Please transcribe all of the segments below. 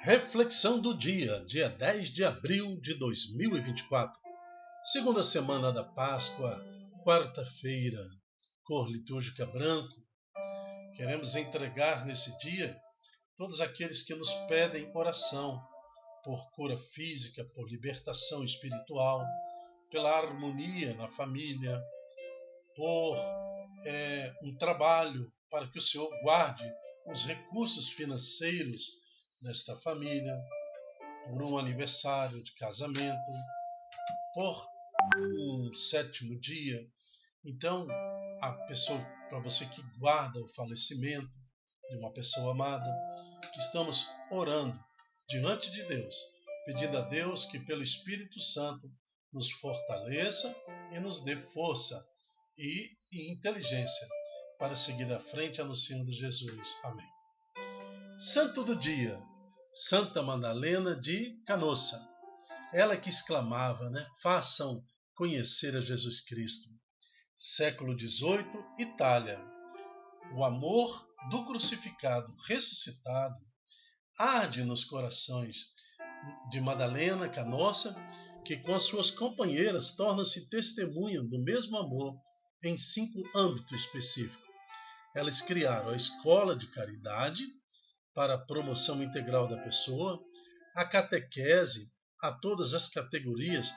Reflexão do dia 10 de abril de 2024. Segunda semana da Páscoa, quarta-feira, cor litúrgica branco. Queremos entregar nesse dia todos aqueles que nos pedem oração por cura física, por libertação espiritual, pela harmonia na família, por um trabalho para que o Senhor guarde os recursos financeiros desta família, por um aniversário de casamento, por um sétimo dia. Então, para você que guarda o falecimento de uma pessoa amada, estamos orando diante de Deus, pedindo a Deus que pelo Espírito Santo nos fortaleça e nos dê força e inteligência para seguir à frente anunciando Jesus. Amém. Santo do dia, Santa Madalena de Canossa. Ela que exclamava, façam conhecer a Jesus Cristo. Século XVIII, Itália. O amor do crucificado ressuscitado arde nos corações de Madalena Canossa, que com as suas companheiras torna-se testemunha do mesmo amor em 5 âmbitos específicos. Elas criaram a escola de caridade para a promoção integral da pessoa, a catequese a todas as categorias,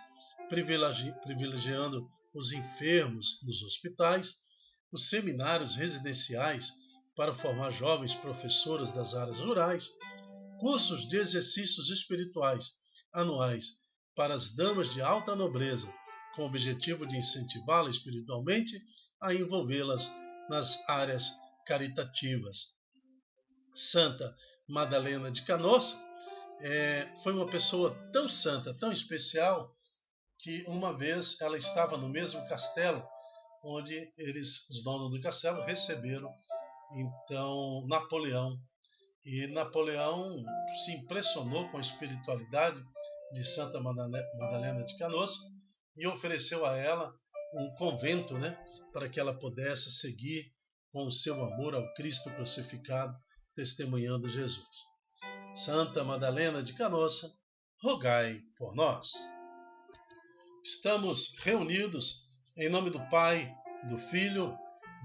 privilegiando os enfermos nos hospitais, os seminários residenciais para formar jovens professoras das áreas rurais, cursos de exercícios espirituais anuais para as damas de alta nobreza, com o objetivo de incentivá-las espiritualmente a envolvê-las nas áreas caritativas. Santa Madalena de Canossa foi uma pessoa tão santa, tão especial, que uma vez ela estava no mesmo castelo onde os donos do castelo, receberam então Napoleão. E Napoleão se impressionou com a espiritualidade de Santa Madalena de Canossa e ofereceu a ela um convento, para que ela pudesse seguir com o seu amor ao Cristo crucificado, testemunhando Jesus. Santa Madalena de Canossa, rogai por nós. Estamos reunidos em nome do Pai, do Filho,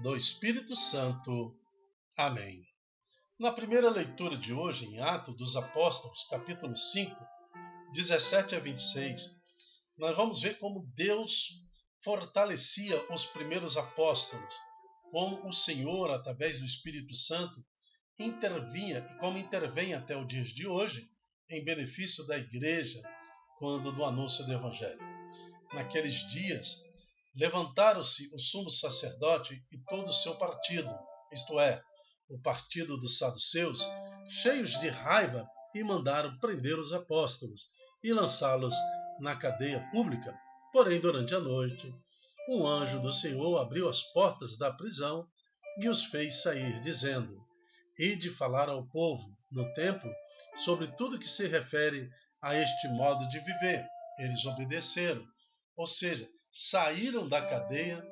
do Espírito Santo. Amém. Na primeira leitura de hoje, em Atos dos Apóstolos, capítulo 5, 17 a 26, nós vamos ver como Deus fortalecia os primeiros apóstolos, como o Senhor, através do Espírito Santo, intervinha e como intervém até o dia de hoje em benefício da igreja quando do anúncio do Evangelho. Naqueles dias, levantaram-se o sumo sacerdote e todo o seu partido, isto é, o partido dos saduceus, cheios de raiva, e mandaram prender os apóstolos e lançá-los na cadeia pública. Porém, durante a noite, um anjo do Senhor abriu as portas da prisão e os fez sair, dizendo: Ide falar ao povo no templo sobre tudo que se refere a este modo de viver. Eles obedeceram, ou seja, saíram da cadeia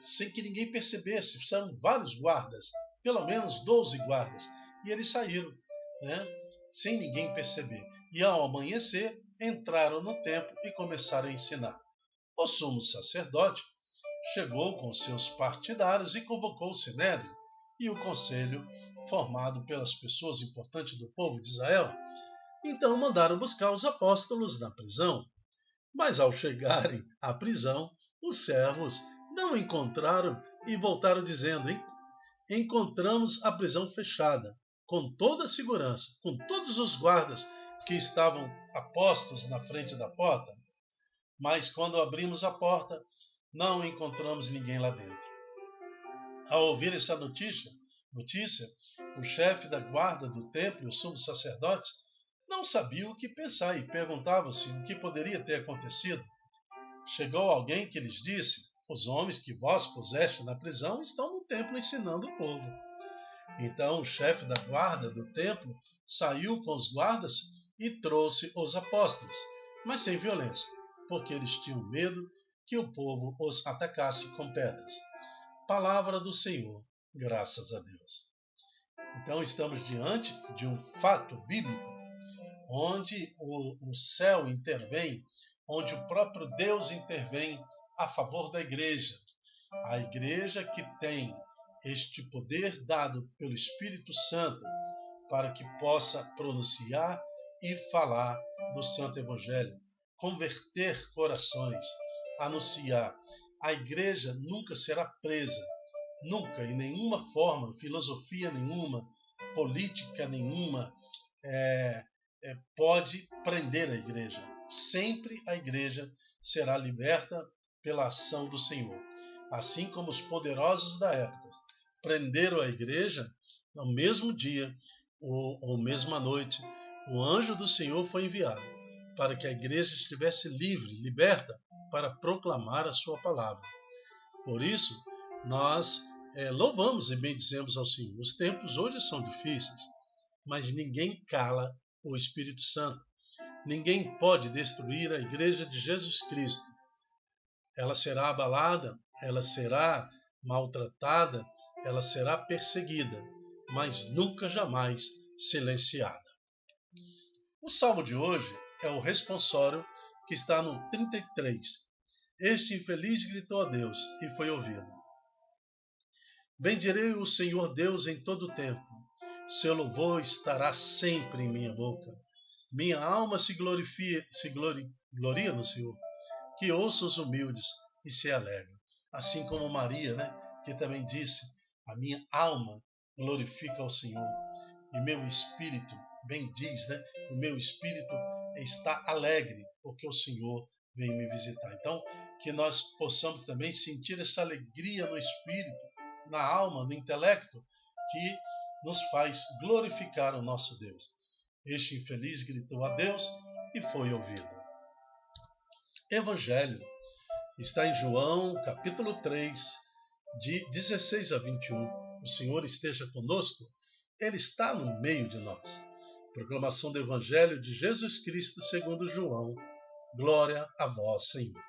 sem que ninguém percebesse. São vários guardas, pelo menos 12 guardas, e eles saíram, sem ninguém perceber. E ao amanhecer, entraram no templo e começaram a ensinar. O sumo sacerdote chegou com seus partidários e convocou o Sinédrio e o conselho formado pelas pessoas importantes do povo de Israel. Então mandaram buscar os apóstolos na prisão. Mas ao chegarem à prisão, os servos não encontraram e voltaram dizendo: encontramos a prisão fechada, com toda a segurança, com todos os guardas que estavam apostos na frente da porta. Mas quando abrimos a porta, não encontramos ninguém lá dentro. Ao ouvir essa notícia, o chefe da guarda do templo e os sumos sacerdotes não sabiam o que pensar e perguntavam-se o que poderia ter acontecido. Chegou alguém que lhes disse: os homens que vós puseste na prisão estão no templo ensinando o povo. Então o chefe da guarda do templo saiu com os guardas e trouxe os apóstolos, mas sem violência, porque eles tinham medo que o povo os atacasse com pedras. Palavra do Senhor, graças a Deus. Então estamos diante de um fato bíblico onde o céu intervém, onde o próprio Deus intervém a favor da igreja. A igreja que tem este poder dado pelo Espírito Santo para que possa pronunciar e falar do Santo Evangelho, converter corações, anunciar. A igreja nunca será presa, nunca, em nenhuma forma, filosofia nenhuma, política nenhuma pode prender a igreja. Sempre a igreja será liberta pela ação do Senhor. Assim como os poderosos da época prenderam a igreja, no mesmo dia ou mesma noite, o anjo do Senhor foi enviado para que a igreja estivesse livre, liberta, para proclamar a sua palavra. Por isso, nós louvamos e bendizemos ao Senhor. Os tempos hoje são difíceis, mas ninguém cala o Espírito Santo. Ninguém pode destruir a igreja de Jesus Cristo. Ela será abalada, ela será maltratada, ela será perseguida, mas nunca jamais silenciada. O salmo de hoje é o responsório que está no 33. Este infeliz gritou a Deus e foi ouvido. Bendirei o Senhor Deus em todo o tempo. Seu louvor estará sempre em minha boca. Minha alma se gloria no Senhor. Que ouça os humildes e se alegra. Assim como Maria, que também disse, a minha alma glorifica ao Senhor. E meu espírito, bem diz, o meu espírito está alegre, porque o Senhor vem me visitar. Então, que nós possamos também sentir essa alegria no espírito, na alma, no intelecto, que nos faz glorificar o nosso Deus. Este infeliz gritou a Deus e foi ouvido. Evangelho está em João, capítulo 3, de 16 a 21. O Senhor esteja conosco, Ele está no meio de nós. Proclamação do Evangelho de Jesus Cristo segundo João. Glória a vós, Senhor.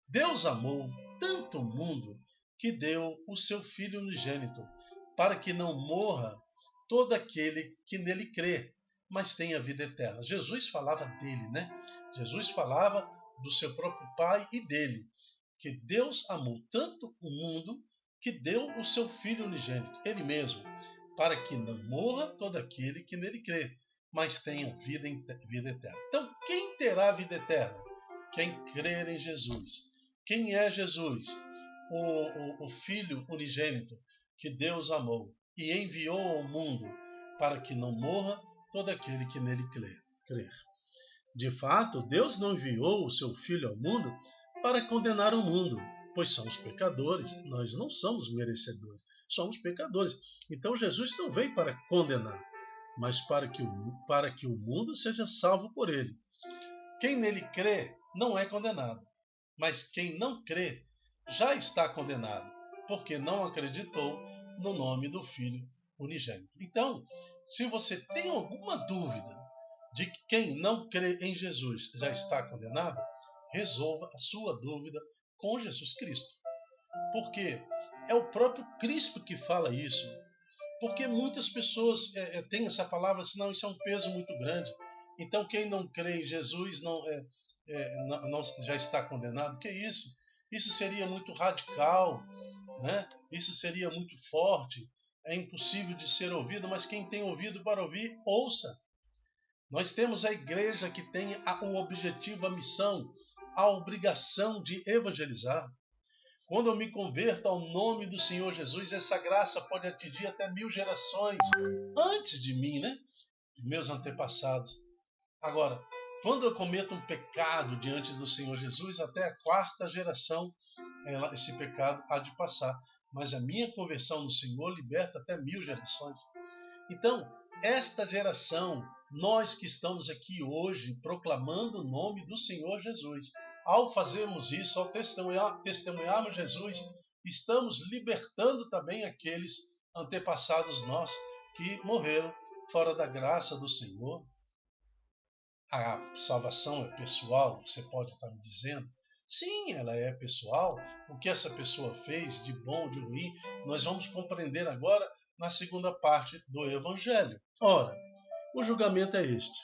Deus amou tanto o mundo que deu o seu Filho unigênito, para que não morra todo aquele que nele crê, mas tenha vida eterna. Jesus falava dele, Jesus falava do seu próprio Pai e dele, que Deus amou tanto o mundo que deu o seu Filho unigênito, Ele mesmo, para que não morra todo aquele que nele crê, mas tenha vida eterna. Então, quem terá vida eterna? Quem crer em Jesus. Quem é Jesus? O Filho unigênito que Deus amou e enviou ao mundo para que não morra todo aquele que nele crer. De fato, Deus não enviou o seu Filho ao mundo para condenar o mundo, pois somos pecadores, nós não somos merecedores, somos pecadores. Então Jesus não veio para condenar, mas para que o mundo seja salvo por ele. Quem nele crê não é condenado, mas quem não crê já está condenado, porque não acreditou no nome do Filho unigênito. Então, se você tem alguma dúvida de que quem não crê em Jesus já está condenado, resolva a sua dúvida com Jesus Cristo. Porque é o próprio Cristo que fala isso. Porque muitas pessoas têm essa palavra assim, não, isso é um peso muito grande. Então quem não crê em Jesus não já está condenado. Que isso? Isso seria muito radical, Isso seria muito forte. É impossível de ser ouvido, mas quem tem ouvido para ouvir, ouça. Nós temos a igreja que tem o objetivo, a missão, a obrigação de evangelizar. Quando eu me converto ao nome do Senhor Jesus, essa graça pode atingir até 1000 gerações antes de mim, meus antepassados. Agora, quando eu cometo um pecado diante do Senhor Jesus, até a 4ª geração esse pecado há de passar. Mas a minha conversão no Senhor liberta até 1000 gerações. Então, esta geração, nós que estamos aqui hoje proclamando o nome do Senhor Jesus, ao fazermos isso, ao testemunharmos Jesus, estamos libertando também aqueles antepassados nossos que morreram fora da graça do Senhor. A salvação é pessoal, você pode estar me dizendo. Sim, ela é pessoal. O que essa pessoa fez de bom, de ruim, nós vamos compreender agora na segunda parte do Evangelho. Ora, o julgamento é este.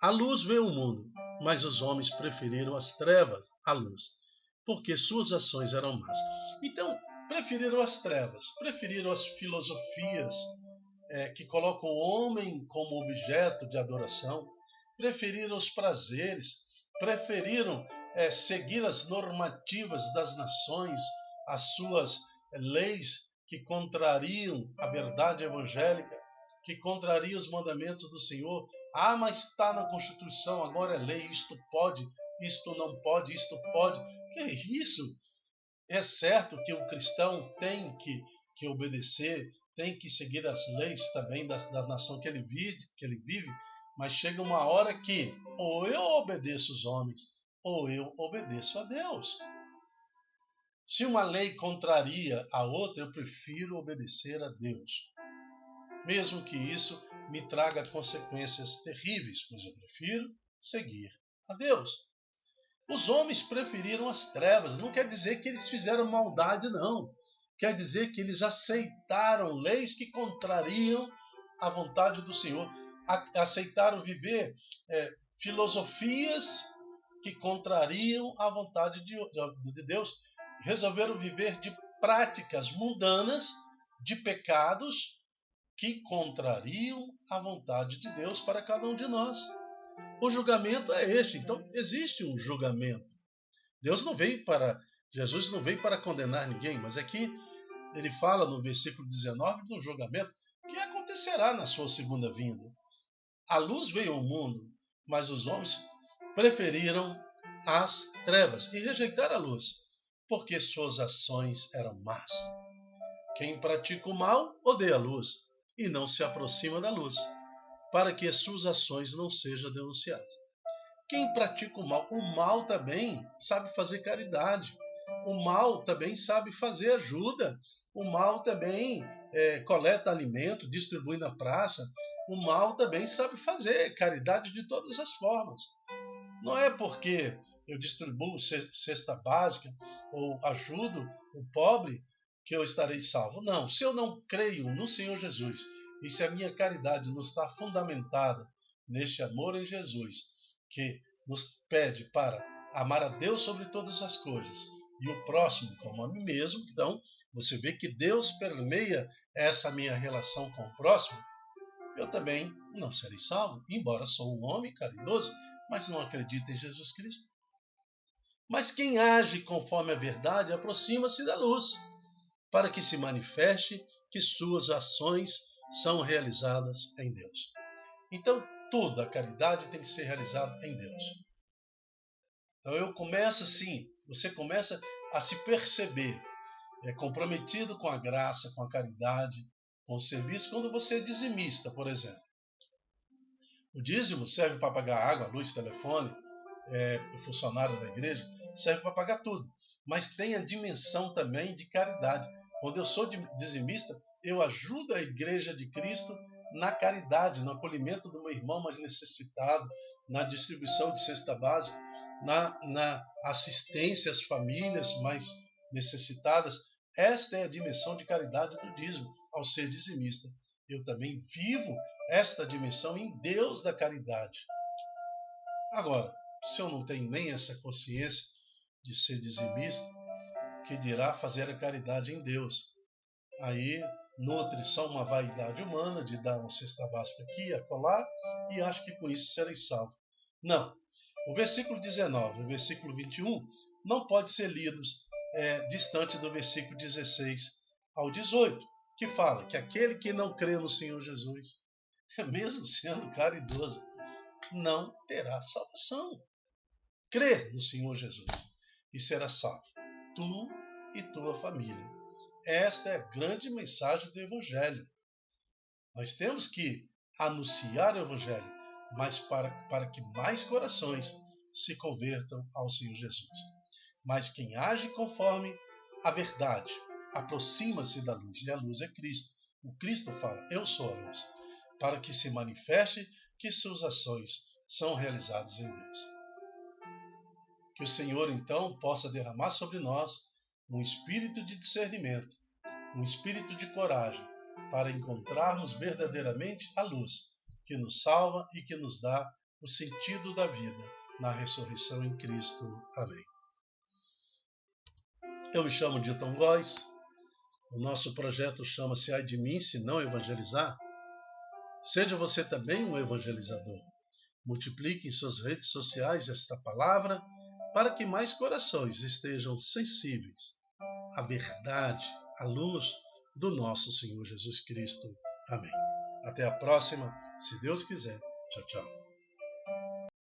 A luz veio ao mundo, mas os homens preferiram as trevas à luz, porque suas ações eram más. Então, preferiram as trevas, preferiram as filosofias que colocam o homem como objeto de adoração, preferiram os prazeres, preferiram seguir as normativas das nações, as suas leis que contrariam a verdade evangélica, que contrariam os mandamentos do Senhor. Ah, mas está na Constituição, agora é lei, isto pode, isto não pode, isto pode. Que é isso? É certo que o cristão tem que obedecer, tem que seguir as leis também da nação que ele vive, mas chega uma hora que ou eu obedeço os homens, ou eu obedeço a Deus. Se uma lei contraria a outra, eu prefiro obedecer a Deus, mesmo que isso me traga consequências terríveis, mas eu prefiro seguir a Deus. Os homens preferiram as trevas. Não quer dizer que eles fizeram maldade, não. Quer dizer que eles aceitaram leis que contrariam a vontade do Senhor. Aceitaram viver filosofias que contrariam a vontade de Deus. Resolveram viver de práticas mundanas, de pecados que contrariam a vontade de Deus para cada um de nós. O julgamento é este. Então, existe um julgamento. Jesus não veio para condenar ninguém, mas aqui ele fala no versículo 19 do julgamento que acontecerá na sua segunda vinda. A luz veio ao mundo, mas os homens preferiram as trevas e rejeitaram a luz, porque suas ações eram más. Quem pratica o mal odeia a luz e não se aproxima da luz, para que as suas ações não sejam denunciadas. Quem pratica o mal também sabe fazer caridade. O mal também sabe fazer ajuda. O mal também coleta alimento, distribui na praça. O mal também sabe fazer caridade de todas as formas. Não é porque eu distribuo cesta básica ou ajudo o pobre que eu estarei salvo. Não, se eu não creio no Senhor Jesus e se a minha caridade não está fundamentada neste amor em Jesus, que nos pede para amar a Deus sobre todas as coisas e o próximo como a mim mesmo, então você vê que Deus permeia essa minha relação com o próximo, eu também não serei salvo, embora sou um homem caridoso, mas não acredito em Jesus Cristo. Mas quem age conforme a verdade aproxima-se da luz, para que se manifeste que suas ações são realizadas em Deus. Então, toda a caridade tem que ser realizada em Deus. Então você começa a se perceber comprometido com a graça, com a caridade, com o serviço, quando você é dizimista, por exemplo. O dízimo serve para pagar água, luz, telefone, o funcionário da igreja, serve para pagar tudo. Mas tem a dimensão também de caridade. Quando eu sou dizimista, eu ajudo a igreja de Cristo na caridade, no acolhimento do meu irmão mais necessitado, na distribuição de cesta básica, na assistência às famílias mais necessitadas. Esta é a dimensão de caridade do dízimo, ao ser dizimista. Eu também vivo esta dimensão em Deus da caridade. Agora, se eu não tenho nem essa consciência de ser dizimista, que dirá fazer a caridade em Deus? Aí nutre só uma vaidade humana de dar uma cesta básica aqui, acolá, e acho que com isso serei salvo. Não. O versículo 19 e o versículo 21 não pode ser lidos distante do versículo 16 ao 18, que fala que aquele que não crê no Senhor Jesus, mesmo sendo caridoso, não terá salvação. Crê no Senhor Jesus e será salvo, tu e tua família. Esta é a grande mensagem do Evangelho. Nós temos que anunciar o Evangelho, mas para que mais corações se convertam ao Senhor Jesus. Mas quem age conforme a verdade aproxima-se da luz, e a luz é Cristo. O Cristo fala, eu sou a luz, para que se manifeste que suas ações são realizadas em Deus. Que o Senhor, então, possa derramar sobre nós um espírito de discernimento, um espírito de coragem, para encontrarmos verdadeiramente a luz que nos salva e que nos dá o sentido da vida na ressurreição em Cristo. Amém. Eu me chamo Diton Góes. O nosso projeto chama-se Ai de mim se não evangelizar. Seja você também um evangelizador. Multiplique em suas redes sociais esta palavra para que mais corações estejam sensíveis à verdade, à luz do nosso Senhor Jesus Cristo. Amém. Até a próxima, se Deus quiser. Tchau, tchau.